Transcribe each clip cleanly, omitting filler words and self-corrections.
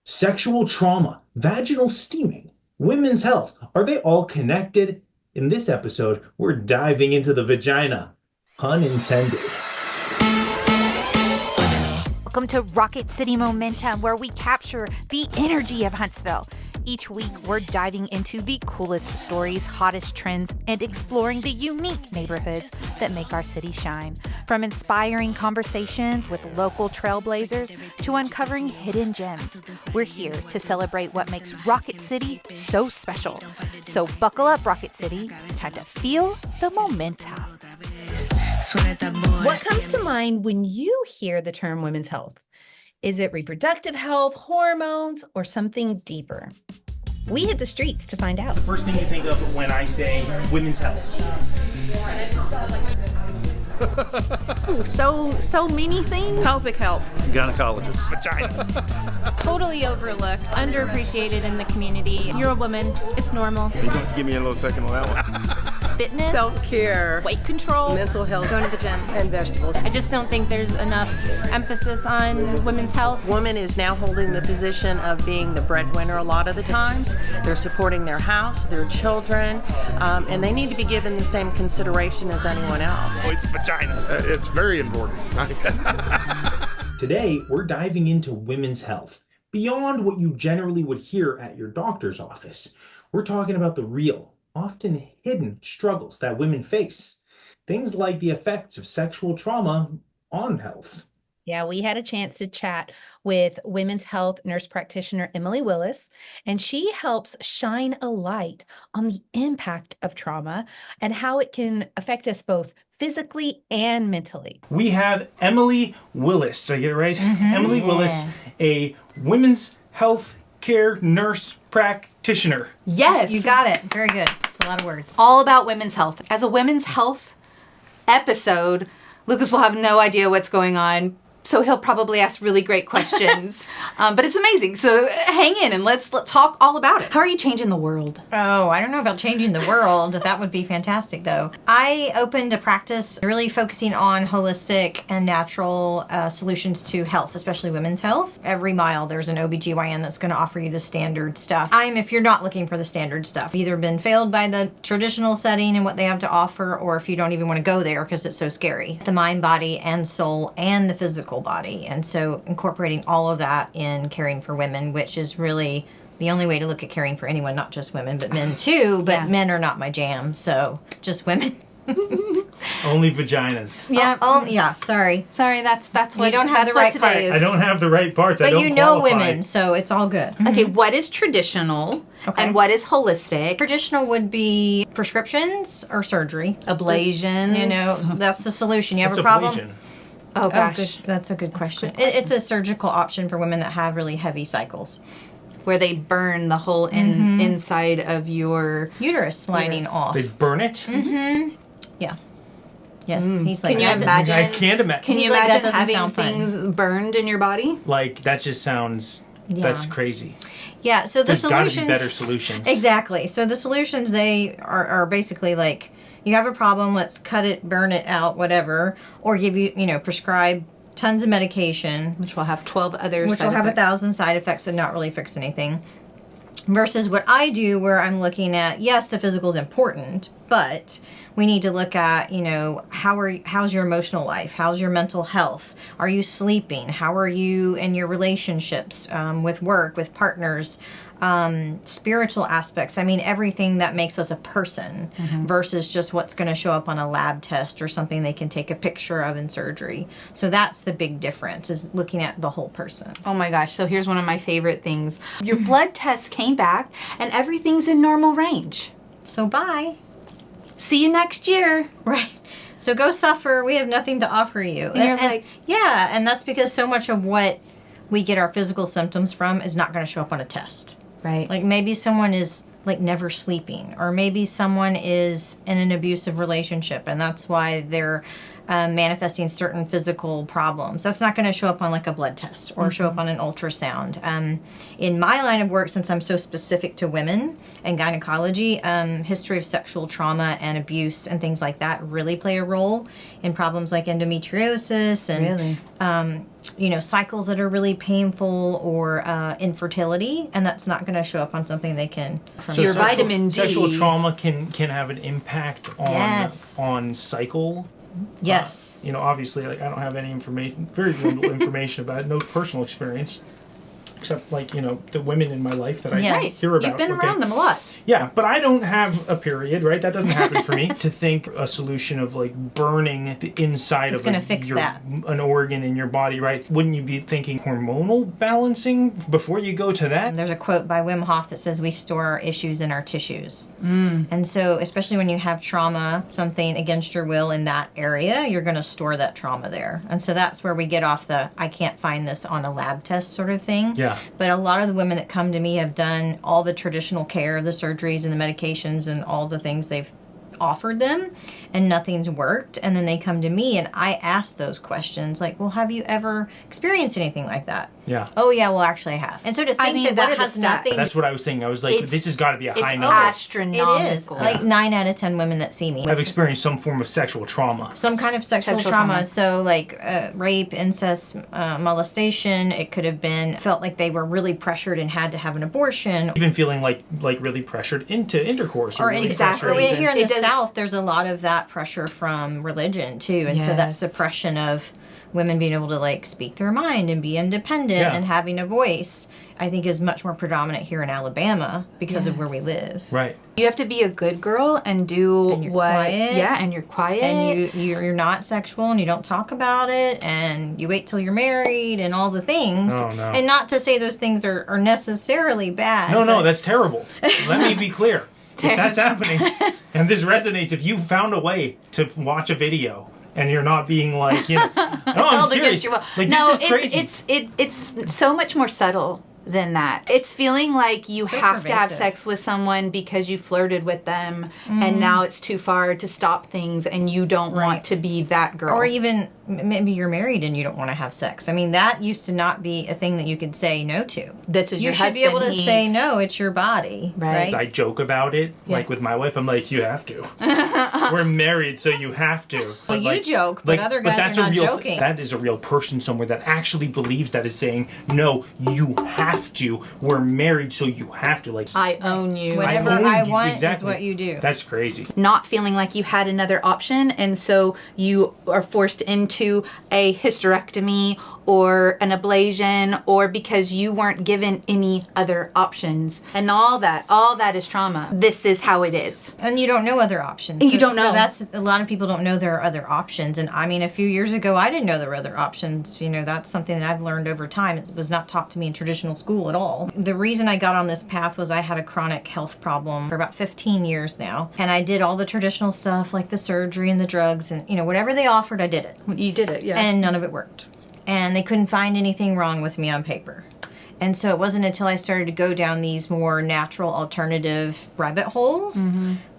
Sexual trauma, vaginal steaming, women's health, are they all connected? In this episode, we're diving into the vagina. Pun intended. Welcome to Rocket City Momentum, where we capture the energy of Huntsville. Each week, we're diving into the coolest stories, hottest trends, and exploring the unique neighborhoods that make our city shine. From inspiring conversations with local trailblazers to uncovering hidden gems, we're here to celebrate what makes Rocket City so special. So buckle up, Rocket City. It's time to feel the momentum. What comes to mind when you hear the term women's health? Is it reproductive health, hormones, or something deeper? We hit the streets to find out. What's the first thing you think of when I say women's health? So many things. Pelvic health. Gynecologist. Vagina. Totally overlooked, underappreciated in the community. You're a woman, it's normal. You don't have to give me a little second on that one. Fitness, Self-care. weight control, Mental health. going to the gym. And vegetables. I just don't think there's enough emphasis on women's health. Woman is now holding the position of being the breadwinner a lot of the times. They're supporting their house, their children, and they need to be given the same consideration as anyone else. Oh, it's vagina. It's very important. Today, we're diving into women's health. Beyond what you generally would hear at your doctor's office, we're talking about the real, often hidden struggles that women face. Things like the effects of sexual trauma on health. Yeah, we had a chance to chat with women's health nurse practitioner Emily Willis, and she helps shine a light on the impact of trauma and how it can affect us both physically and mentally. We have Emily Willis. Did I get it right? Emily Willis, a women's health care nurse practitioner. Yes. You got it. Very good. It's a lot of words. All about women's health. As a women's health episode, Lucas will have no idea what's going on, so he'll probably ask really great questions. But it's amazing. So hang in and let's talk all about it. How are you changing the world? Oh, I don't know about changing the world. That would be fantastic, though. I opened a practice really focusing on holistic and natural solutions to health, especially women's health. Every mile, there's an OBGYN that's going to offer you the standard stuff. If you're not looking for the standard stuff, either been failed by the traditional setting and what they have to offer, or if you don't even want to go there because it's so scary. The mind, body, and soul, and the physical body. And so incorporating all of that in caring for women, which is really the only way to look at caring for anyone, not just women, but men too. But Yeah. Men are not my jam, so just women. Only vaginas. Yeah. Yeah, sorry. Sorry, that's what You don't have that's the what right today parts. is. I don't have the right parts. I But don't you know qualify. women, so it's all good. Okay, what is traditional and what is holistic? Traditional would be prescriptions or surgery. Ablations. You know, that's the solution. You have What's a problem. ablation? Oh Oh, gosh. good. That's a good question. It's a surgical option for women that have really heavy cycles. Where they burn the whole inside of your Uterus lining Uterus. off. They burn it? Yeah. Yes, he's like Can you that. imagine? I can't imagine. Can you He's like, that imagine doesn't having sound fun. things burned in your body? Like, that just sounds, that's crazy. Yeah, so the There's got to be solutions... better solutions. Exactly. So the solutions, they are basically like, you have a problem, let's cut it, burn it out, whatever, or give you, prescribe tons of medication, Which will have 12 other which side will have effects. 1,000 side effects and not really fix anything. Versus what I do, where I'm looking at, yes, the physical is important, but we need to look at, how's your emotional life? How's your mental health? Are you sleeping? How are you in your relationships, with work, with partners, spiritual aspects? I mean, everything that makes us a person versus just what's going to show up on a lab test or something they can take a picture of in surgery. So that's the big difference, is looking at the whole person. Oh my gosh, so here's one of my favorite things. Your blood test came back and everything's in normal range. So bye. See you next year. Right. So go suffer. We have nothing to offer you. And you're like... Yeah, and that's because so much of what we get our physical symptoms from is not going to show up on a test. Right. Like maybe someone is like never sleeping, or maybe someone is in an abusive relationship and that's why they're manifesting certain physical problems. That's not going to show up on like a blood test or show up on an ultrasound. In my line of work, since I'm so specific to women and gynecology, history of sexual trauma and abuse and things like that really play a role in problems like endometriosis and cycles that are really painful or infertility, and that's not going to show up on something they can. So your vitamin D. Sexual trauma can have an impact on cycle. Yes. Obviously, like I don't have any information, very little information about it, no personal experience, except like the women in my life that I hear about. You've been around them a lot. Yeah, but I don't have a period, right? That doesn't happen for me. To think a solution of like burning the inside It's of gonna fix that. an organ in your body, right? Wouldn't you be thinking hormonal balancing before you go to that? There's a quote by Wim Hof that says we store our issues in our tissues. And so especially when you have trauma, something against your will in that area, you're going to store that trauma there. And so that's where we get off the I can't find this on a lab test sort of thing. Yeah. But a lot of the women that come to me have done all the traditional care, the surgeries and the medications and all the things they've offered them, and nothing's worked. And then they come to me and I ask those questions like, well, have you ever experienced anything like that? Yeah. Oh, yeah, well, actually I have. And so to think that has nothing... That's what I was thinking. I was like, this has got to be a high number. It's astronomical. It is. Like 9 out of 10 women that see me I've experienced some form of sexual trauma. some kind of sexual trauma. So like rape, incest, molestation. It could have been felt like they were really pressured and had to have an abortion. Even feeling like really pressured into intercourse. Or really exactly. pressured Here in into- the South, there's a lot of that pressure from religion too. And so that Yes. suppression of women being able to like speak their mind and be independent and having a voice, I think is much more predominant here in Alabama because of where we live. Right. You have to be a good girl and do And you're what... quiet. Yeah, and you're quiet. And you're not sexual and you don't talk about it and you wait till you're married and all the things. Oh, no. And not to say those things are necessarily bad. No, but- that's terrible. Let me be clear. If that's happening, and this resonates, if you found a way to watch a video and you're not being like, no, I'm Held serious. against your will. Like, No, this is crazy. it's so much more subtle than that. It's feeling like you So have to have pervasive. sex with someone because you flirted with them and now it's too far to stop things and you don't want to be that girl. Or even maybe you're married and you don't want to have sex. I mean, that used to not be a thing that you could say no to. This is You your should be able to husband, say no. It's your body, Right. right? I joke about it, like with my wife. I'm like, you have to. We're married, so you have to. Well, you like, joke, but other guys that's are a not real joking. That is a real person somewhere that actually believes that, is saying, no, you have to. We're married, so you have to. Like, I own you. Whatever own I you. want Exactly. is what you do. That's crazy. Not feeling like you had another option, and so you are forced into a hysterectomy or an ablation, or because you weren't given any other options. And all that is trauma. This is how it is. And you don't know other options. You don't know. So that's, a lot of people don't know there are other options. And I mean, a few years ago, I didn't know there were other options. You know, that's something that I've learned over time. It was not taught to me in traditional school at all. The reason I got on this path was I had a chronic health problem for about 15 years now. And I did all the traditional stuff like the surgery and the drugs and, whatever they offered, I did it. You did it, yeah. And none of it worked. And they couldn't find anything wrong with me on paper. And so it wasn't until I started to go down these more natural alternative rabbit holes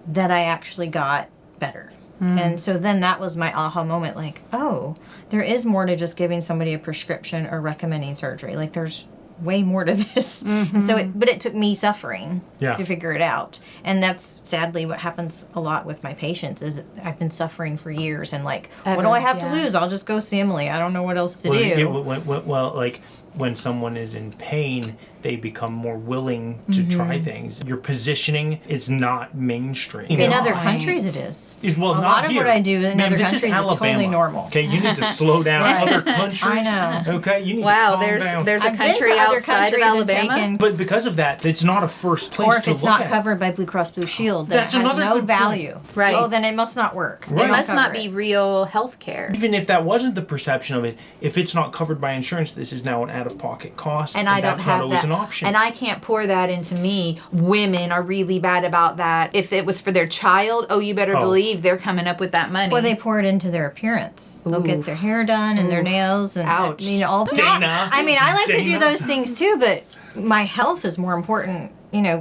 that I actually got better. And so then that was my aha moment, like, oh, there is more to just giving somebody a prescription or recommending surgery. Like, there's way more to this. And so but it took me suffering to figure it out. And that's sadly what happens a lot with my patients, is I've been suffering for years and like, what do I have to lose? I'll just go see Emily. I don't know what else to do. Well, like when someone is in pain, they become more willing to try things. Your positioning is not mainstream. In other countries, it is. Well, A not lot of here. what I do in Ma'am, other this countries is Alabama. totally normal. Okay, you need to slow down. Other countries. I know. Okay, you need to Wow, calm down. there's a I've been country to other outside of countries and Alabama. taken- But because of that, it's not a first place Or if to it's look not at. covered by Blue Cross Blue Shield, then That's it has another no good point. value. Right. Oh, then it must not work. They Right. It don't must not cover be it. real health care. Even if that wasn't the perception of it, if it's not covered by insurance, this is now an out-of-pocket cost, And I don't that's have not always that. an option. And I can't pour that into me. Women are really bad about that. If it was for their child, you better believe they're coming up with that money. Well, they pour it into their appearance. They'll get their hair done and their nails and Ouch. all. Dana. I mean, I like to do Dana. those things too, but my health is more important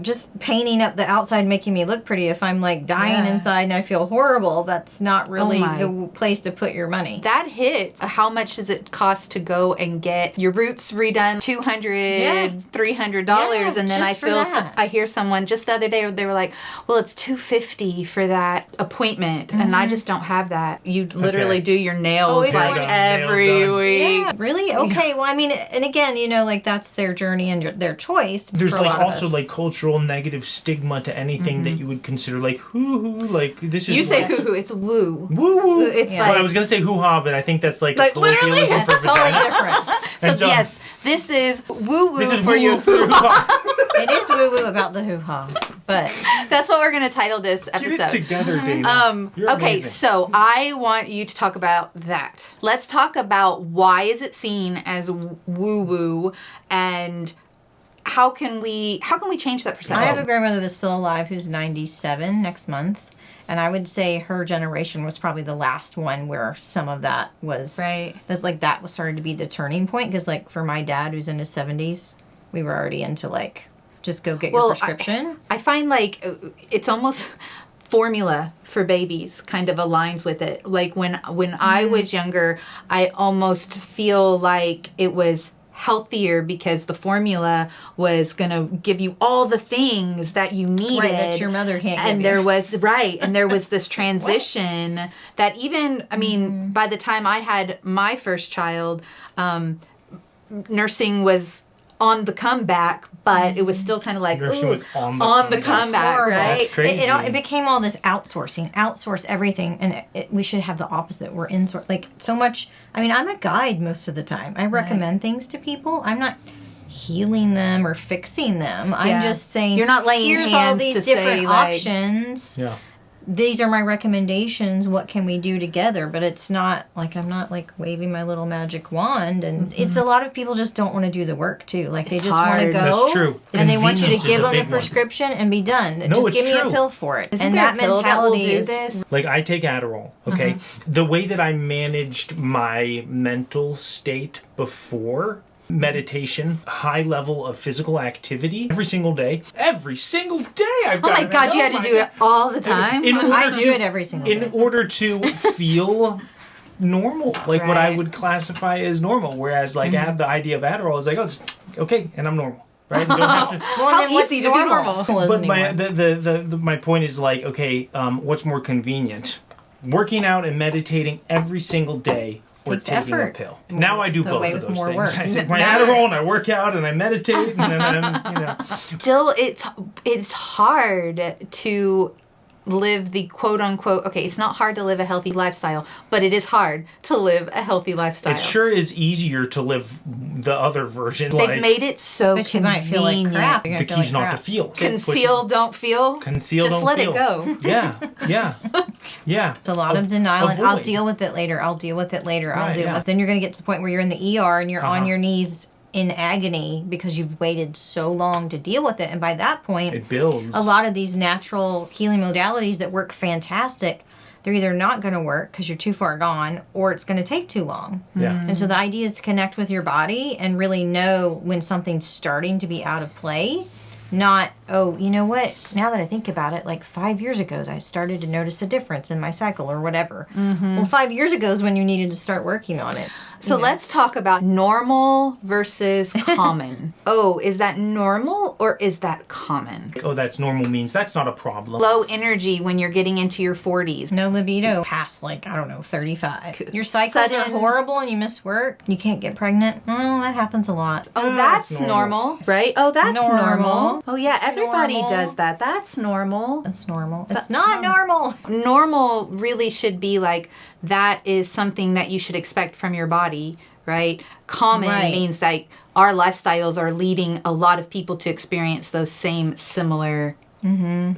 just painting up the outside making me look pretty. If I'm like dying inside and I feel horrible, that's not really the place to put your money. That hits. How much does it cost to go and get your roots redone? $200, $300, and then I hear someone just the other day, they were like, "Well, it's $250 for that appointment," and I just don't have that. You literally do your nails like every week. Yeah, really? Okay. Well, I mean, and again, like that's their journey and their choice. There's for a lot of also us. Cultural negative stigma to anything that you would consider like hoo-hoo, like this is... You say hoo-hoo, it's woo. Woo-woo. It's Well, I was going to say hoo-ha, but I think that's like a literally, colloquialism that's for totally vagina. different. So yes, this is woo-woo This is for you. woo-woo for your hoo-ha. It is woo-woo about the hoo-ha, but That's what we're going to title this episode. Get it together, Dana. You're Okay, amazing. so I want you to talk about that. Let's talk about why is it seen as woo-woo, and how can we change that perception? I have a grandmother that's still alive who's 97 next month. And I would say her generation was probably the last one where some of that was... Right. That's like that was starting to be the turning point. Because like for my dad who's in his 70s, we were already into like, just go get your prescription. I find like it's almost formula for babies kind of aligns with it. Like when I was younger, I almost feel like it was healthier because the formula was going to give you all the things that you needed. Right, that your mother can't give and you. there was this transition that even, I mean, by the time I had my first child, nursing was on the comeback, but it was still kind of like, Nursing ooh, was on the comeback, horrible. right? That's crazy. It became all this outsource everything, and we should have the opposite. We're insource, like so much. I mean, I'm a guide most of the time. I recommend things to people. I'm not healing them or fixing them. I'm just saying, You're not laying here's hands all these to different say, like- options. Yeah. These are my recommendations. What can we do together? But it's not like I'm not like waving my little magic wand. And it's a lot of people just don't want to do the work too. Like they It's just want to hard. go. That's true. And they want you to Convenience is give a them the big one. prescription and be done. No, Just it's give me a true. pill for it. Isn't and there that a pill that will mentality do is this? Like I take Adderall, okay? The way that I managed my mental state before meditation, high level of physical activity every single day I've Oh got my God, you had to do it all the time? I do it every single day. in order to feel normal, like what I would classify as normal, whereas like I have the idea of Adderall, I was like, oh, just okay, and I'm normal, right? Don't have to, Well, How then what's easy to be normal? but my point is like, okay, what's more convenient? Working out and meditating every single day or Takes taking effort. a pill. Now I do both way of with those more things. work. I take my Adderall and I work out and I meditate and then I'm, Still, it's hard to live the quote unquote, okay, it's not hard to live a healthy lifestyle, but it is hard to live a healthy lifestyle. It sure is easier to live the other version. They've like, made it so But you might feel like convenient. crap. You're the gonna feel key's like not crap. to feel. Conceal, don't feel. Conceal, Just don't let feel. it go. Yeah. It's a lot of denial, and I'll Avoid. deal with it later. I'll deal with it later. I'll Right, deal yeah. with. Then you're going to get to the point where you're in the ER and you're on your knees in agony because you've waited so long to deal with it. And by that point, It builds. a lot of these natural healing modalities that work fantastic, they're either not going to work because you're too far gone, or it's going to take too long. Yeah. And so the idea is to connect with your body and really know when something's starting to be out of play. Not, oh, you know what? Now that I think about it, like 5 years ago, I started to notice a difference in my cycle or whatever. Well, 5 years ago is when you needed to start working on it. So let's talk about normal versus common. Oh, is that normal or is that common? Oh, that's normal means that's not a problem. Low energy when you're getting into your 40s. No libido past, like, I don't know, 35. Your cycles are Sudden- horrible and you miss work. You can't get pregnant. Oh, that happens a lot. Oh, that's normal, right? Oh, that's normal. Oh, yeah, It's everybody normal. does that. That's normal. That's normal. That's It's not normal. Normal really should be like, that is something that you should expect from your body, right? Common Right. means that our lifestyles are leading a lot of people to experience those same similar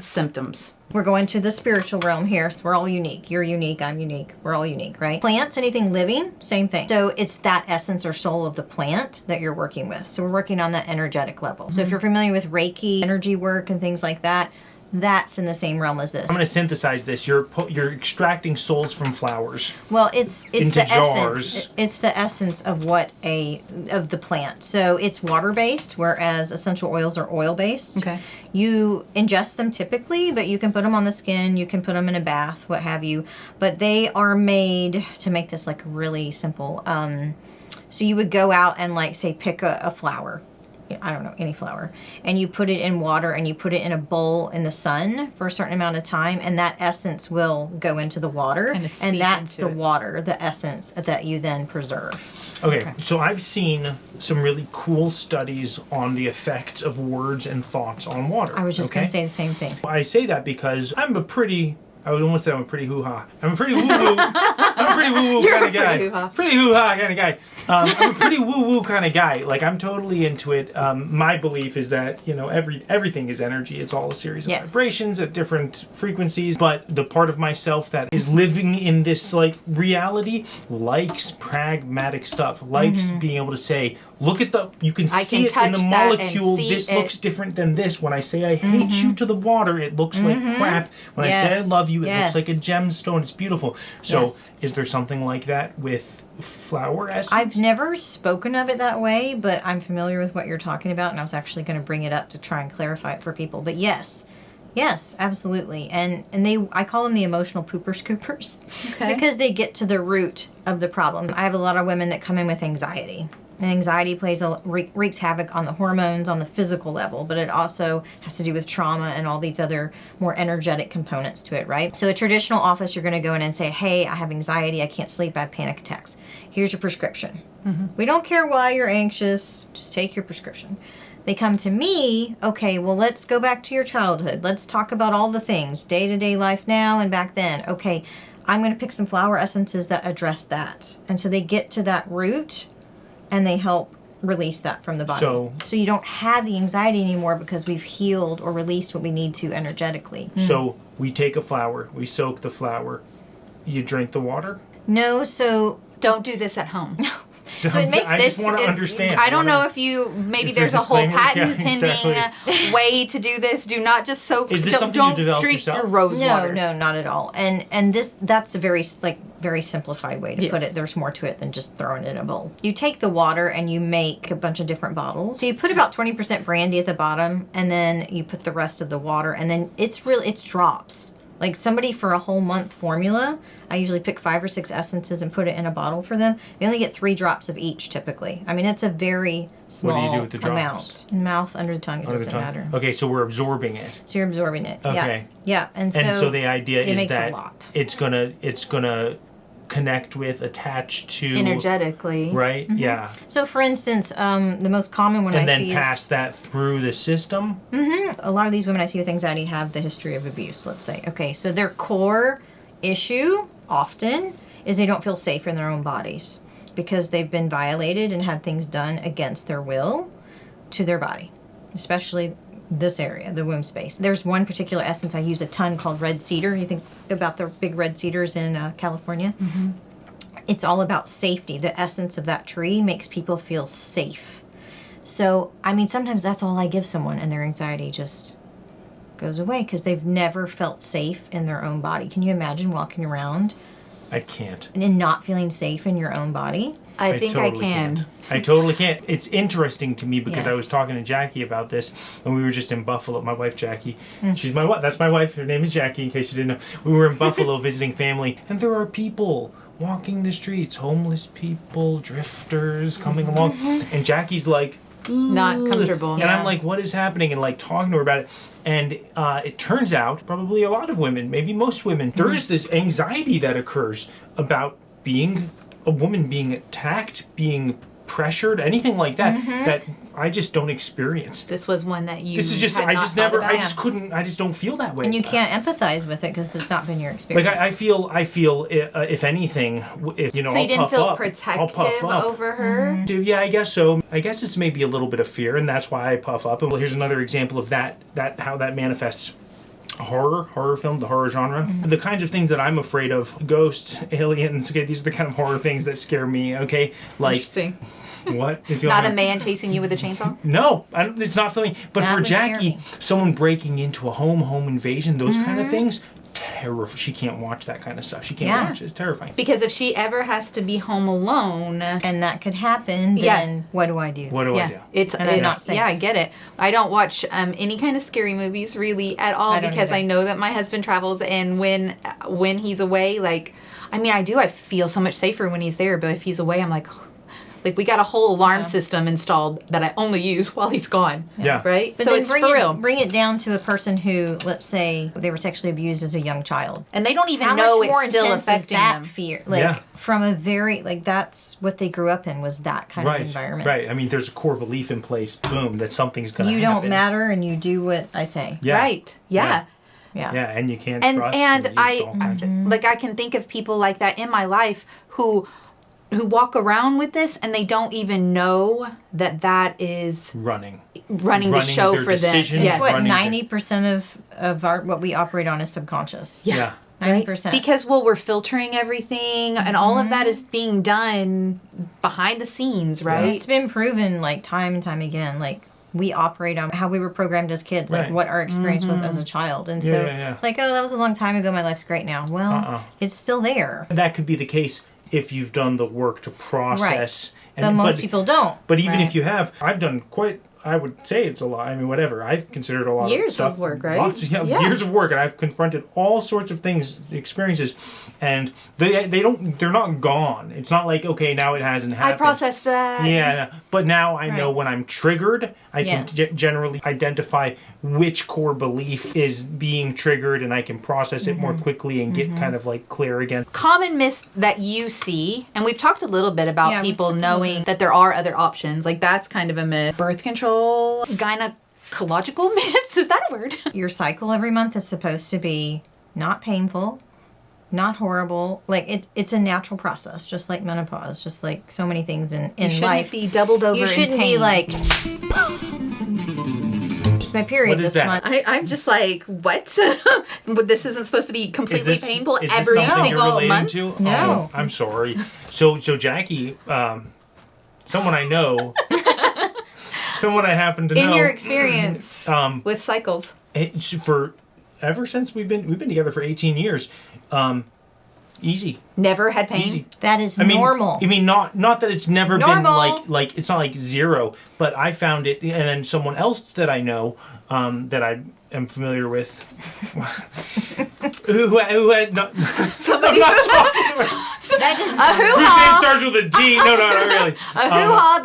symptoms. We're going to the spiritual realm here, so we're all unique. You're unique, I'm unique. We're all unique, right? Plants, anything living, same thing. So it's that essence or soul of the plant that you're working with. So we're working on that energetic level. So if you're familiar with Reiki, energy work, and things like that, that's in the same realm as this. I'm going to synthesize this. You're extracting souls from flowers. Well, it's into the jars. essence. It's the essence of of the plant. So it's water based, whereas essential oils are oil based. Okay. You ingest them typically, but you can put them on the skin. You can put them in a bath, what have you. But they are made to make this like really simple. So you would go out and like say pick a flower. I don't know, any flower, and you put it in water and you put it in a bowl in the sun for a certain amount of time, and that essence will go into the water, Kinda seep and that's into the it. water, the essence that you then preserve. Okay, so I've seen some really cool studies on the effects of words and thoughts on water. I was just okay? going to say the same thing. I say that because I would almost say I'm a pretty hoo-ha. I'm a pretty woo-woo. I'm a pretty woo-woo You're kind a of guy. pretty hoo-ha. Pretty hoo-ha kind of guy. I'm a pretty woo-woo kind of guy. Like, I'm totally into it. My belief is that, everything is energy. It's all a series of Yes. vibrations at different frequencies. But the part of myself that is living in this, reality likes pragmatic stuff. Likes being able to say, look at you can I see can it in the touch that and molecule. see This it. looks different than this. When I say I hate you to the water, it looks like crap. When I say I Yes. love you, it Yes. looks like a gemstone. It's beautiful. So Yes. is there something like that with flower essence? I've never spoken of it that way, but I'm familiar with what you're talking about, and I was actually going to bring it up to try and clarify it for people. But yes, absolutely. And I call them the emotional pooper scoopers, Okay. because they get to the root of the problem. I have a lot of women that come in with anxiety. And anxiety wreaks havoc on the hormones, on the physical level, but it also has to do with trauma and all these other more energetic components to it, right? So a traditional office, you're going to go in and say, hey, I have anxiety, I can't sleep, I have panic attacks. Here's your prescription. We don't care why you're anxious, just take your prescription. They come to me, okay, well, let's go back to your childhood. Let's talk about all the things, day-to-day life now and back then. Okay, I'm going to pick some flower essences that address that. And so they get to that root, and they help release that from the body. So you don't have the anxiety anymore because we've healed or released what we need to energetically. So we take a flower, we soak the flower, you drink the water? No, so Don't do this at home. So it makes I just want to understand. I don't know if maybe Is there there's a whole disclaimer? patent Yeah, pending exactly. way to do this. Do not just soak. Is this don't, something you don't developed drink yourself? your rose water. No, not at all. And that's a very simplified way to put Yes. it. There's more to it than just throwing it in a bowl. You take the water and you make a bunch of different bottles. So you put about 20% brandy at the bottom, and then you put the rest of the water, and then it's drops. Like somebody for a whole month formula, I usually pick 5 or 6 essences and put it in a bottle for them. They only get 3 drops of each typically. I mean, it's a very small What do you do with the drops? amount. Mouth, under the tongue, it Under the doesn't tongue? matter. Okay, so we're absorbing it. So you're absorbing it. Okay. Yeah. And So the idea it is makes a that lot. it's gonna connect with, attach to, Energetically. right? Yeah, So, for instance, the most common one and I then see pass that through the system. a lot of these women I see with anxiety have the history of abuse, let's say. Okay, so their core issue often is they don't feel safe in their own bodies because they've been violated and had things done against their will to their body, especially this area, the womb space. There's one particular essence I use a ton called red cedar. You think about the big red cedars in California? It's all about safety. The essence of that tree makes people feel safe. So, I mean, sometimes that's all I give someone and their anxiety just goes away because they've never felt safe in their own body. Can you imagine walking around I can't. and not feeling safe in your own body? I think totally I can. can't. I totally can't. It's interesting to me because I Yes. was talking to Jackie about this, and we were just in Buffalo. My wife, Jackie. She's my wife. That's my wife. Her name is Jackie, in case you didn't know. We were in Buffalo visiting family, and there are people walking the streets, homeless people, drifters coming along, and Jackie's like, Not "Ugh." comfortable. And I'm like, what is happening? And like talking to her about it. And it turns out, probably a lot of women, maybe most women, there is this anxiety that occurs about being a woman being attacked, being pressured, anything like that, that I just don't experience. This was one that you. This is just, had I not just thought never, about. I just couldn't, I just don't feel that way. And you can't empathize with it because that's not been your experience. Like I feel, if anything, if you know, So you I'll didn't puff feel up, I'll protective puff up. over her. Yeah, I guess so. I guess it's maybe a little bit of fear, and that's why I puff up. And well, here's another example of that how that manifests. horror film, the horror genre. The kinds of things that I'm afraid of, ghosts, aliens, okay, these are the kind of horror things that scare me, okay? Like, Interesting. what is going Not on? a man chasing you with a chainsaw? No, it's not something, but That for would scare Jackie, me. someone breaking into a home invasion, those kind of things, she can't watch that kind of stuff. She can't watch it. It's terrifying. Because if she ever has to be home alone, And that could happen, then what do I do? What do I do? it's not safe. yeah, I get it. I don't watch any kind of scary movies really at all I don't because either. I know that my husband travels, and when he's away, like, I mean, I feel so much safer when he's there, but if he's away, I'm like we got a whole alarm system installed that I only use while he's gone. Yeah. Right? But so then it's for real. bring it down to a person who, let's say, they were sexually abused as a young child. And they don't even How know much more it's still intense is affecting that them. fear? Like, Yeah. from a very, like, that's what they grew up in, was that kind of environment. Right. I mean, there's a core belief in place, boom, that something's going to You happen. don't matter, and you do what I say. Yeah. Right. Yeah. Yeah. Yeah, and you can't And trust. and use all kinds of- like I can think of people like that in my life who walk around with this and they don't even know that is running running the show their for them. decisions, Yes. What, running their- 90% of our what we operate on is subconscious. Yeah. 90%. Because we're filtering everything and all of that is being done behind the scenes, right? It's been proven, like, time and time again, like, we operate on how we were programmed as kids, like Right. what our experience was as a child. And Yeah, so, yeah. like, oh, that was a long time ago, my life's great now. Well, it's still there. That could be the case if you've done the work to process. But most people don't. But even Right. if you have, I've done quite, I would say it's a lot. I mean, whatever. I've considered a lot Years of stuff. of work, right? Lots of, Yeah. years of work, and I've confronted all sorts of things, experiences, and they're not gone. It's not like, okay, now it hasn't happened. I processed that. Yeah, but now I know Right. when I'm triggered, I Yes. can generally identify which core belief is being triggered, and I can process it more quickly and get kind of like clear again. Common myth that you see, and we've talked a little bit about Yeah, we people talked a little knowing bit. that there are other options. Like that's kind of a myth. Birth control, gynecological myths, is that a word? Your cycle every month is supposed to be not painful, not horrible. Like, it's a natural process, just like menopause, just like so many things in You shouldn't life. be doubled over You shouldn't in be pain. like, my period What is this that? month. I'm just like, what? But this isn't supposed to be completely painful is this every something you're single relating month? to? No. Oh, I'm sorry. So Jackie, someone I know, someone I happen to know. In your experience Um, with cycles. ever since we've been together for 18 years, easy. Never had pain? Easy. That is I mean, normal. I mean, not that it's never Normal. been like it's not like zero, but I found it, and then someone else that I know, that I am familiar with, who had not. Somebody I'm not talking about, a whose name hoo-ha, starts with a D. No, not really. a hoo-ha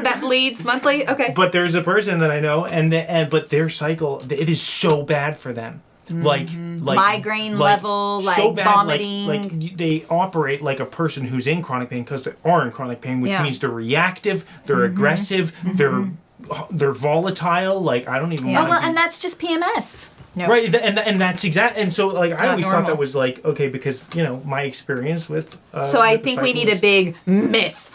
that bleeds monthly. Okay. But there's a person that I know, but their cycle, it is so bad for them. Like Migraine level, like vomiting. Like they operate like a person who's in chronic pain because they are in chronic pain, which Yeah. means they're reactive, they're aggressive, they're volatile. Like I don't even Yeah. want Well, to. and that's just PMS. No. Right, and that's exact. And so, like, I not always thought normal. that was like okay because my experience with. So I with the think we need a cycles- big myth.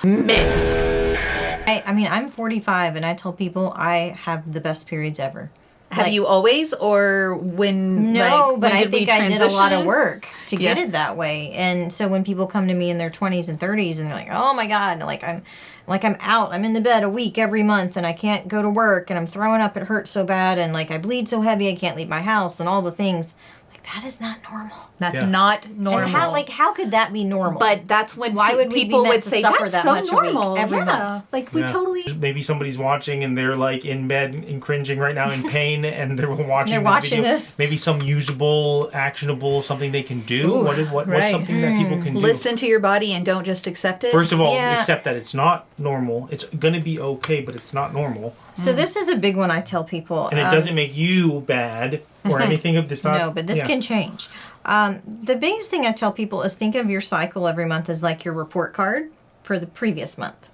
I mean, I'm 45, and I tell people I have the best periods ever. Have Like- you always, or when? No, like, but when I did we think I did a lot of transition? work to get Yeah. it that way. And so when people come to me in their 20s and 30s and they're like, "Oh my god, I'm out. I'm in the bed a week every month and I can't go to work and I'm throwing up, it hurts so bad and like I bleed so heavy I can't leave my house," and all the things. Like, that is not normal. That's Yeah. not normal. And how could that be normal? But that's when Why would we be people meant would to say suffer that's that so much a week, normal. every yeah, month? like we Yeah. totally. Maybe somebody's watching and they're like in bed and cringing right now in pain, and they're watching. They're this watching video. this. Maybe some usable, actionable, something they can do. Ooh, What's right. something that people can do? Listen to your body and don't just accept it. First of all, Yeah. accept that it's not normal. It's gonna be okay, but it's not normal, so this is a big one I tell people. and it doesn't make you bad or anything of this. No, but this can change. The biggest thing I tell people is think of your cycle every month as like your report card for the previous month.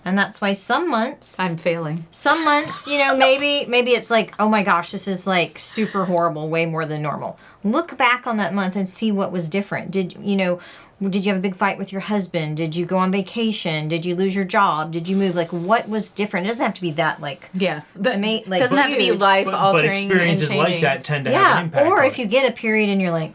And that's why some months, I'm failing. some months, maybe it's like, oh my gosh, this is like super horrible, way more than normal. Look back on that month and see what was different. Did you have a big fight with your husband? Did you go on vacation? Did you lose your job? Did you move? Like, what was different? It doesn't have to be that, like, Yeah. like Doesn't have to be huge. life-altering But experiences and like changing. that tend to have an impact. Or on if it. you get a period and you're like,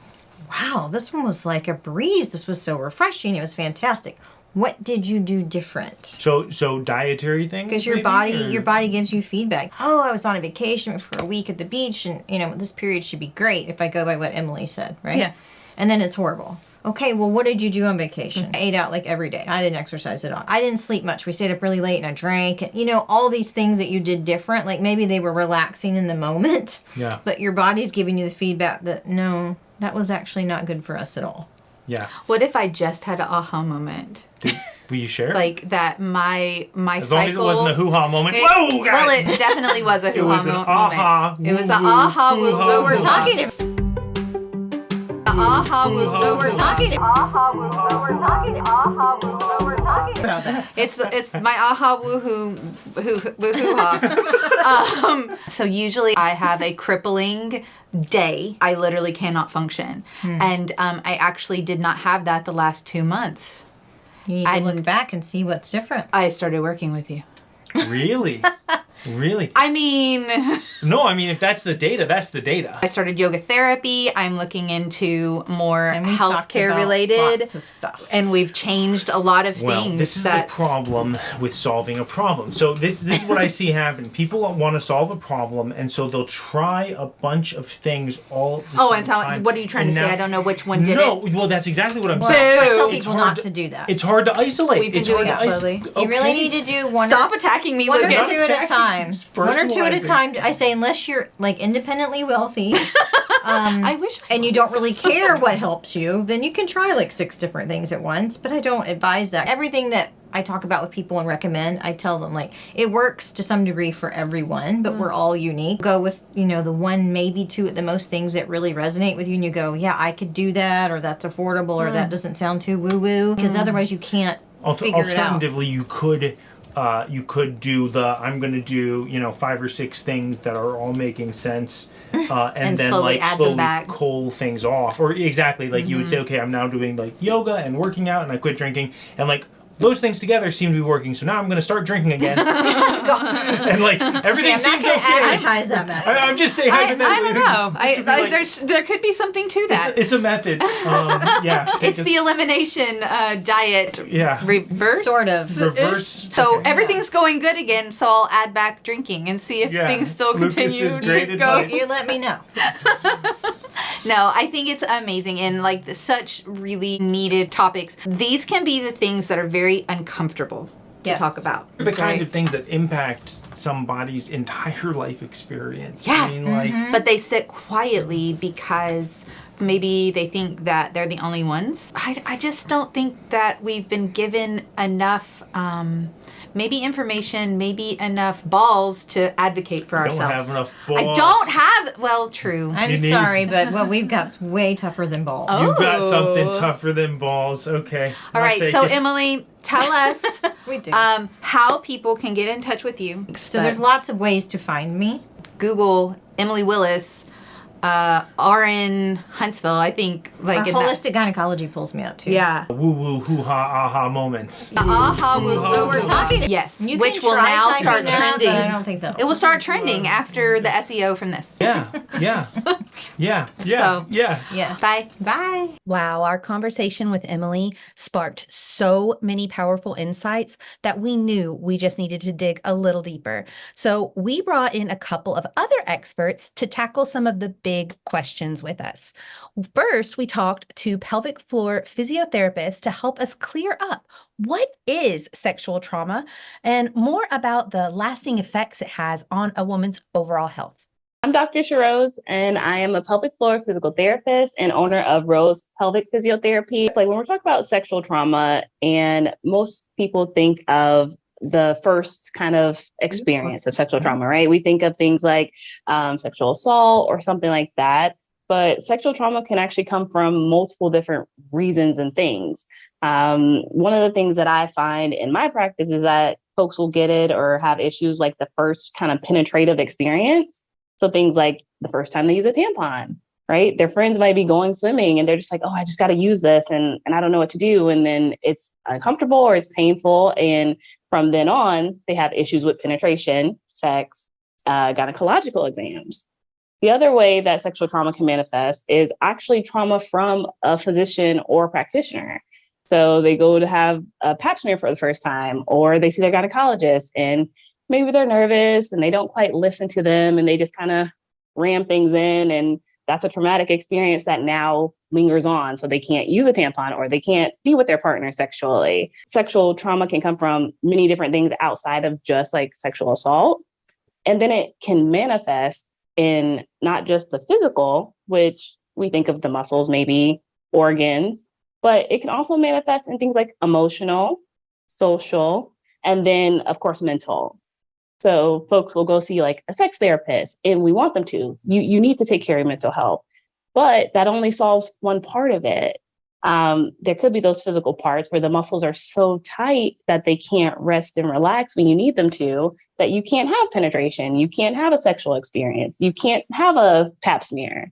wow, this one was like a breeze. This was so refreshing. It was fantastic. What did you do different? So dietary things? Because your maybe, body gives you feedback. Oh, I was on a vacation for a week at the beach, and this period should be great if I go by what Emily said, right? Yeah. And then it's horrible. Okay, well, what did you do on vacation? I ate out like every day. I didn't exercise at all. I didn't sleep much. We stayed up really late and I drank. And, all these things that you did different, like maybe they were relaxing in the moment. Yeah. But your body's giving you the feedback that, no, that was actually not good for us at all. Yeah. What if I just had an aha moment? Will you share? Like that my as long as it wasn't a cycles- hoo-ha moment. It- Whoa, guys! well, it definitely was a It hoo-ha was an moment. aha, It was an woo-woo, aha woo hoo-ha, woo. We're hoo-ha. talking Aha woo Hoo-ha, woo. We're hoo-ha. talking. about that. It's my aha woohoo ha. So usually I have a crippling day. I literally cannot function, and I actually did not have that the last 2 months. You need to look back and see what's different. I started working with you. Really? Really? I mean, No, I mean, if that's the data, that's the data. I started yoga therapy. I'm looking into more And we talked healthcare about related. lots of stuff. And we've changed a lot of Well, things. this is the problem with solving a problem. So this is what I see happen. People want to solve a problem, and so they'll try a bunch of things all at the Oh, same and so time. what are you trying to And say? now- I don't know which one did No, it. well, that's exactly what I'm Well, saying. I tell Boo. people hard not to- to do that. It's hard to isolate. We've been it's doing hard it to slowly. You really need to do one. Stop attacking me, One or Lucas. two at a time. It's One or two at a personalizing. time. I say, unless you're like independently wealthy, I wish I and you was. don't really care what helps you, then you can try like 6 different things at once. But I don't advise that. Everything that I talk about with people and recommend, I tell them like it works to some degree for everyone, but we're all unique. Go with the 1, maybe 2 at the most things that really resonate with you, and you go, yeah, I could do that, or that's affordable, or that doesn't sound too woo woo, because otherwise you can't figure it out. Alternatively, you could do I'm going to do 5 or 6 things that are all making sense, and then slowly add them slowly back. cull things off. Or exactly like you would say, okay, I'm now doing like yoga and working out, and I quit drinking, and like those things together seem to be working. So now I'm going to start drinking again, and like everything I'm not seems going to okay. advertise that method. I'm just saying. I don't know. This would be like- There could be something to that. it's a method. Yeah, It's the elimination diet yeah. reverse. Sort of. Reverse. So everything's going good again, so I'll add back drinking and see if Yeah. things still Lucas continue is to great go. advice. You let me know. No, I think it's amazing and like such really needed topics. These can be the things that are very uncomfortable to Yes. talk about. The kinds of things that impact somebody's entire life experience. Yeah. I mean, like, But they sit quietly because maybe they think that they're the only ones. I just don't think that we've been given enough maybe information, maybe enough balls to advocate for I don't ourselves. have enough I balls. don't have, well, true. I'm You need- sorry, but what we've got's way tougher than balls. Oh. You've got something tougher than balls. Okay. All I'll right, take so it. Emily, tell us We do. how people can get in touch with you. So there's lots of ways to find me. Google Emily Willis, RN Huntsville, I think, like in that. Holistic gynecology pulls me up too. Yeah. Woo woo hoo ha aha moments. The aha woo woo. We're talking. Yes, You which can will try now typing start that, trending. but I don't think that It will start trending after the SEO from this. Yeah. Yeah. Yeah. Yeah. So- Yeah. Yes. Bye. Bye. Wow, our conversation with Emily sparked so many powerful insights that we knew we just needed to dig a little deeper. So we brought in a couple of other experts to tackle some of the big questions with us. First, we talked to pelvic floor physiotherapists to help us clear up what is sexual trauma and more about the lasting effects it has on a woman's overall health. I'm Dr. Sharose, and I am a pelvic floor physical therapist and owner of Rose Pelvic Physiotherapy. It's like when we're talking about sexual trauma, and most people think of the first kind of experience of sexual trauma, right? We think of things like sexual assault or something like that. But sexual trauma can actually come from multiple different reasons and things. One of the things that I find in my practice is that folks will get it or have issues like the first kind of penetrative experience. So things like the first time they use a tampon, right? Their friends might be going swimming and they're just like, oh, I just got to use this and I don't know what to do. And then it's uncomfortable or it's painful. And from then on, they have issues with penetration, sex, gynecological exams. The other way that sexual trauma can manifest is actually trauma from a physician or practitioner. So they go to have a pap smear for the first time, or they see their gynecologist and maybe they're nervous and they don't quite listen to them and they just kind of ram things in. And that's a traumatic experience that now lingers on. So they can't use a tampon or they can't be with their partner sexually. Sexual trauma can come from many different things outside of just like sexual assault. And then it can manifest in not just the physical, which we think of the muscles, maybe organs, but it can also manifest in things like emotional, social, and then of course, mental. So folks will go see like a sex therapist and we want them to. You need to take care of your mental health, but that only solves one part of it. There could be those physical parts where the muscles are so tight that they can't rest and relax when you need them to, that you can't have penetration, you can't have a sexual experience, you can't have a pap smear.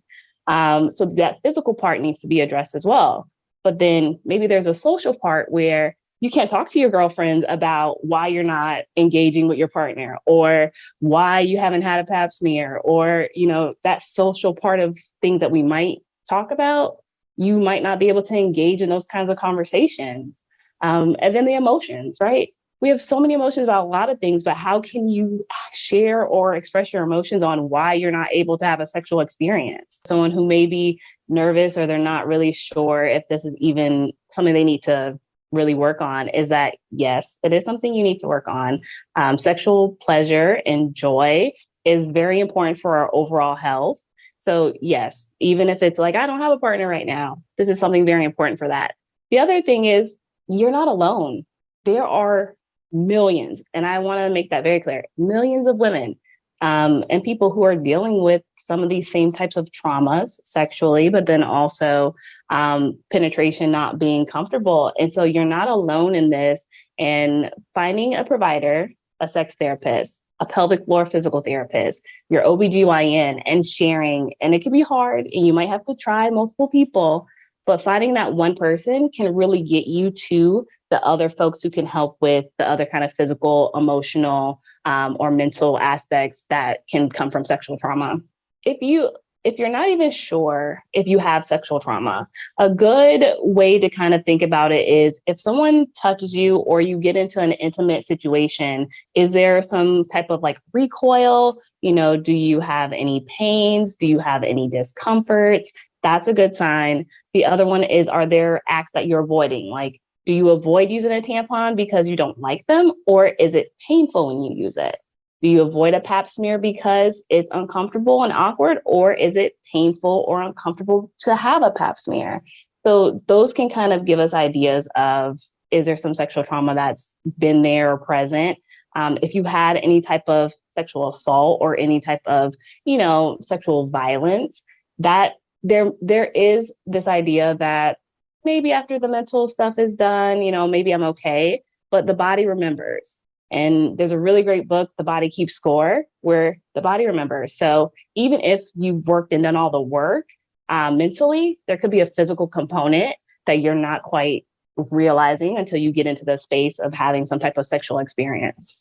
So that physical part needs to be addressed as well. But then maybe there's a social part where you can't talk to your girlfriends about why you're not engaging with your partner or why you haven't had a pap smear, or, you know, that social part of things that we might talk about. You might not be able to engage in those kinds of conversations. And then the emotions, right? We have so many emotions about a lot of things, but how can you share or express your emotions on why you're not able to have a sexual experience? Someone who may be nervous or they're not really sure if this is even something they need to really work on, is that, yes, it is something you need to work on. Sexual pleasure and joy is very important for our overall health. So yes, even if it's like, I don't have a partner right now, this is something very important for that. The other thing is you're not alone. There are millions, and I want to make that very clear, millions of women and people who are dealing with some of these same types of traumas sexually, but then also penetration not being comfortable. And so you're not alone in this, and finding a provider, a sex therapist, a pelvic floor physical therapist, your OBGYN, and sharing. And it can be hard and you might have to try multiple people, but finding that one person can really get you to the other folks who can help with the other kind of physical, emotional, or mental aspects that can come from sexual trauma. If you're not even sure if you have sexual trauma, a good way to kind of think about it is if someone touches you or you get into an intimate situation, is there some type of like recoil? You know, do you have any pains? Do you have any discomforts? That's a good sign. The other one is, are there acts that you're avoiding? Like, do you avoid using a tampon because you don't like them? Or is it painful when you use it? Do you avoid a pap smear because it's uncomfortable and awkward? Or is it painful or uncomfortable to have a pap smear? So those can kind of give us ideas of, is there some sexual trauma that's been there or present? If you had any type of sexual assault or any type of, you know, sexual violence, that there is this idea that maybe after the mental stuff is done, you know, maybe I'm okay, but the body remembers. And there's a really great book, The Body Keeps Score, where the body remembers. So even if you've worked and done all the work mentally, there could be a physical component that you're not quite realizing until you get into the space of having some type of sexual experience.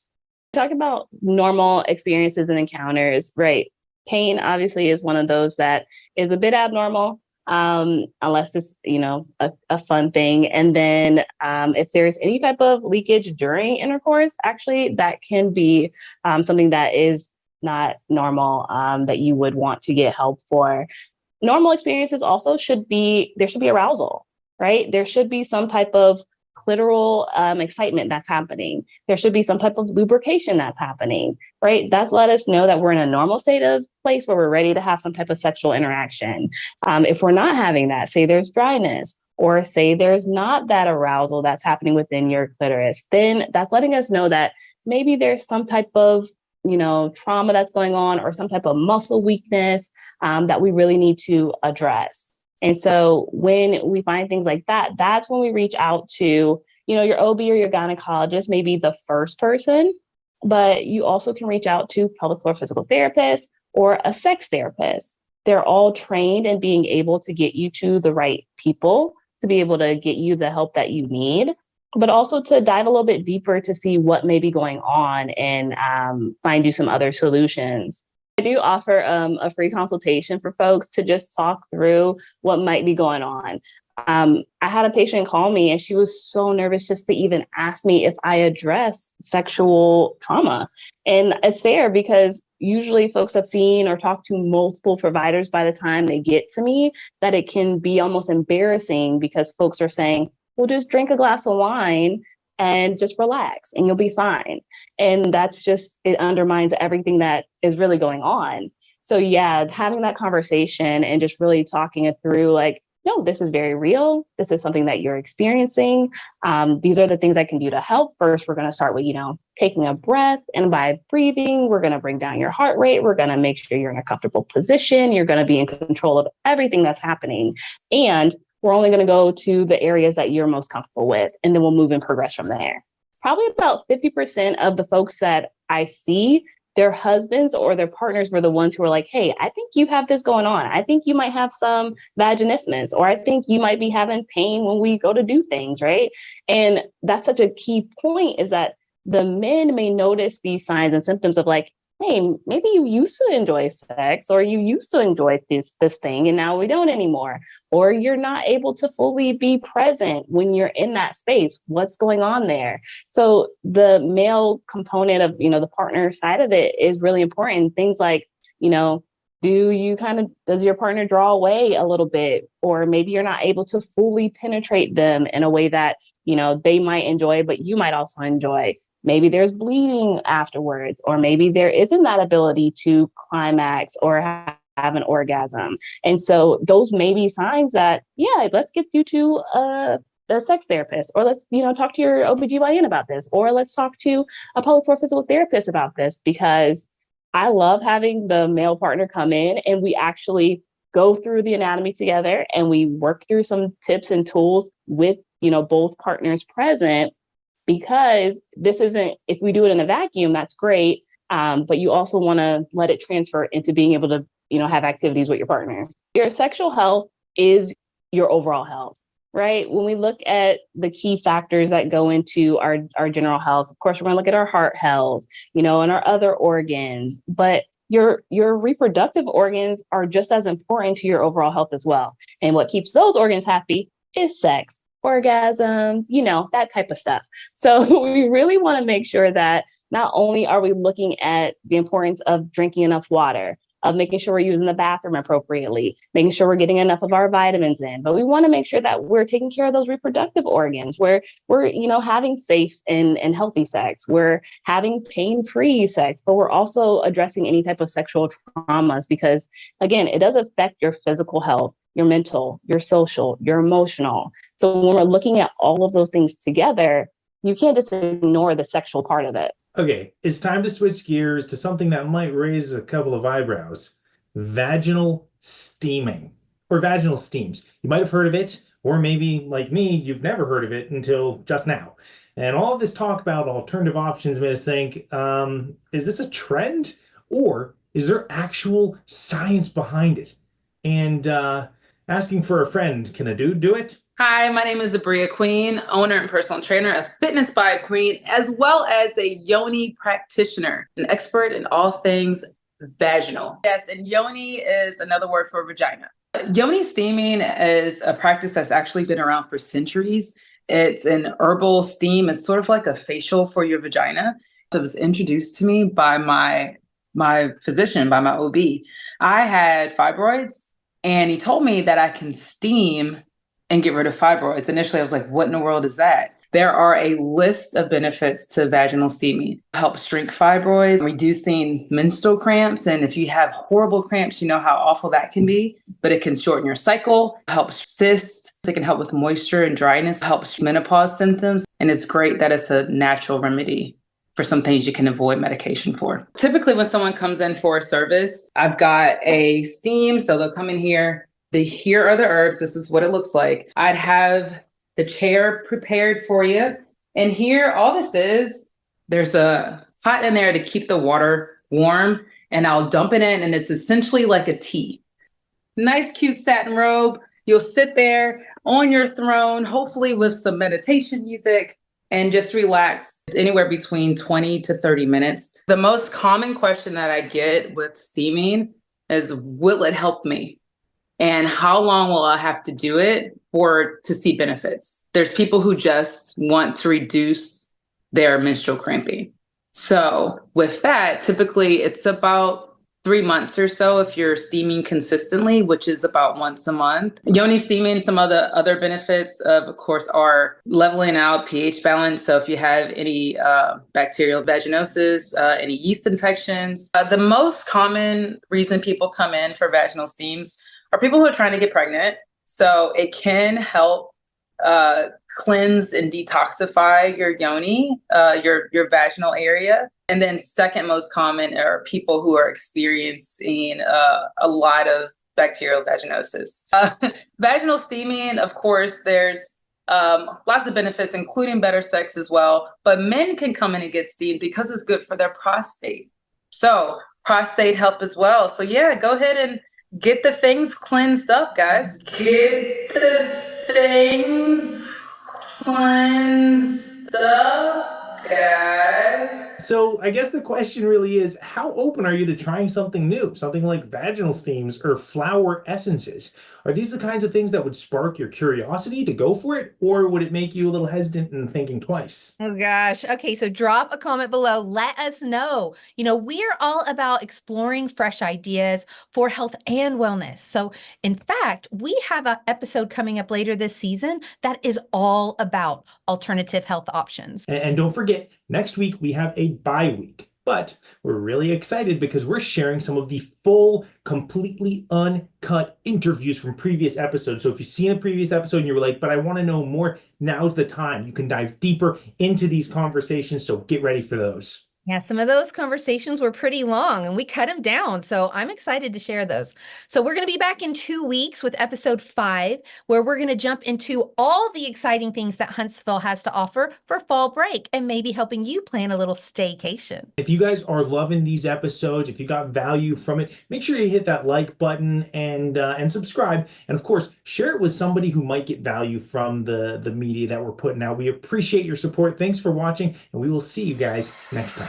Talk about normal experiences and encounters, right? Pain obviously is one of those that is a bit abnormal. Unless it's, you know, a fun thing. And then if there's any type of leakage during intercourse, actually, that can be something that is not normal, that you would want to get help for. Normal experiences also there should be arousal, right? There should be some type of clitoral excitement that's happening. There should be some type of lubrication that's happening, right? That's let us know that we're in a normal state of place where we're ready to have some type of sexual interaction. If we're not having that, say there's dryness, or say there's not that arousal that's happening within your clitoris, then that's letting us know that maybe there's some type of, you know, trauma that's going on, or some type of muscle weakness that we really need to address. And so when we find things like that, that's when we reach out to, your OB or your gynecologist may be the first person, but you also can reach out to pelvic floor physical therapist or a sex therapist. They're all trained in being able to get you to the right people to be able to get you the help that you need, but also to dive a little bit deeper to see what may be going on and find you some other solutions. I do offer a free consultation for folks to just talk through what might be going on. I had a patient call me and she was so nervous just to even ask me if I address sexual trauma. And it's fair because usually folks have seen or talked to multiple providers by the time they get to me, that it can be almost embarrassing because folks are saying, well, just drink a glass of wine and just relax and you'll be fine. And that's just, it undermines everything that is really going on. So yeah, having that conversation and just really talking it through, like, no, this is very real. This is something that you're experiencing. These are the things I can do to help. First, we're going to start with, taking a breath. And by breathing, we're going to bring down your heart rate. We're going to make sure you're in a comfortable position. You're going to be in control of everything that's happening. And we're only going to go to the areas that you're most comfortable with. And then we'll move and progress from there. Probably about 50% of the folks that I see, their husbands or their partners were the ones who were like, hey, I think you have this going on. I think you might have some vaginismus, or I think you might be having pain when we go to do things, right? And that's such a key point, is that the men may notice these signs and symptoms of like, hey, maybe you used to enjoy sex, or you used to enjoy this thing and now we don't anymore. Or you're not able to fully be present when you're in that space. What's going on there? So the male component of, the partner side of it is really important. Things like, does your partner draw away a little bit? Or maybe you're not able to fully penetrate them in a way that, they might enjoy, but you might also enjoy. Maybe there's bleeding afterwards, or maybe there isn't that ability to climax or have an orgasm. And so those may be signs that, let's get you to a sex therapist, or let's, talk to your OBGYN about this, or let's talk to a pelvic floor physical therapist about this, because I love having the male partner come in and we actually go through the anatomy together and we work through some tips and tools with, both partners present. Because this isn't, if we do it in a vacuum, that's great. But you also want to let it transfer into being able to, have activities with your partner. Your sexual health is your overall health, right? When we look at the key factors that go into our general health, of course, we're going to look at our heart health, and our other organs. But your reproductive organs are just as important to your overall health as well. And what keeps those organs happy is sex. Orgasms, that type of stuff. So we really want to make sure that not only are we looking at the importance of drinking enough water, of making sure we're using the bathroom appropriately, making sure we're getting enough of our vitamins in, but we want to make sure that we're taking care of those reproductive organs, where we're, having safe and healthy sex, we're having pain-free sex, but we're also addressing any type of sexual traumas, because again, it does affect your physical health, your mental, your social, your emotional. So when we're looking at all of those things together, you can't just ignore the sexual part of it. Okay, it's time to switch gears to something that might raise a couple of eyebrows. Vaginal steaming, or vaginal steams. You might have heard of it, or maybe, like me, you've never heard of it until just now. And all of this talk about alternative options made us think, is this a trend? Or is there actual science behind it? And asking for a friend, can a dude do it? Hi, my name is Abria Queen, owner and personal trainer of Fitness by a Queen, as well as a yoni practitioner, an expert in all things vaginal. Yes, and yoni is another word for vagina. Yoni steaming is a practice that's actually been around for centuries. It's an herbal steam. It's sort of like a facial for your vagina. It was introduced to me by my physician, by my OB. I had fibroids, and he told me that I can steam and get rid of fibroids. Initially, I was like, what in the world is that? There are a list of benefits to vaginal steaming. It helps shrink fibroids, reducing menstrual cramps. And if you have horrible cramps, you know how awful that can be, but it can shorten your cycle, helps cysts. It can help with moisture and dryness, helps menopause symptoms. And it's great that it's a natural remedy for some things you can avoid medication for. Typically, when someone comes in for a service, I've got a steam. So they'll come in here. Here are the herbs. This is what it looks like. I'd have the chair prepared for you. And here, all this is, there's a pot in there to keep the water warm, and I'll dump it in, and it's essentially like a tea. Nice, cute satin robe. You'll sit there on your throne, hopefully with some meditation music, and just relax anywhere between 20 to 30 minutes. The most common question that I get with steaming is, will it help me? And how long will I have to do it to see benefits? There's people who just want to reduce their menstrual cramping. So with that, typically it's about 3 months or so if you're steaming consistently, which is about once a month. Yoni steaming, some of the other benefits of course, are leveling out pH balance. So if you have any bacterial vaginosis, any yeast infections, the most common reason people come in for vaginal steams are people who are trying to get pregnant. So it can help cleanse and detoxify your yoni, your vaginal area. And then second most common are people who are experiencing a lot of bacterial vaginosis. Vaginal steaming, of course, there's lots of benefits, including better sex as well. But men can come in and get steamed because it's good for their prostate. So prostate help as well. So yeah, go ahead and get the things cleansed up, guys. Get the things cleansed up, guys. So I guess the question really is, how open are you to trying something new, something like vaginal steams or flower essences? Are these the kinds of things that would spark your curiosity to go for it, or would it make you a little hesitant and thinking twice? Oh gosh. Okay, so drop a comment below. Let us know. We're all about exploring fresh ideas for health and wellness. So in fact, we have an episode coming up later this season that is all about alternative health options. And don't forget, next week we have a bye week. But we're really excited because we're sharing some of the full, completely uncut interviews from previous episodes. So if you've seen a previous episode and you were like, but I want to know more, now's the time. You can dive deeper into these conversations. So get ready for those. Yeah, some of those conversations were pretty long and we cut them down. So I'm excited to share those. So we're going to be back in 2 weeks with episode 5, where we're going to jump into all the exciting things that Huntsville has to offer for fall break and maybe helping you plan a little staycation. If you guys are loving these episodes, if you got value from it, make sure you hit that like button and subscribe. And of course, share it with somebody who might get value from the media that we're putting out. We appreciate your support. Thanks for watching, and we will see you guys next time.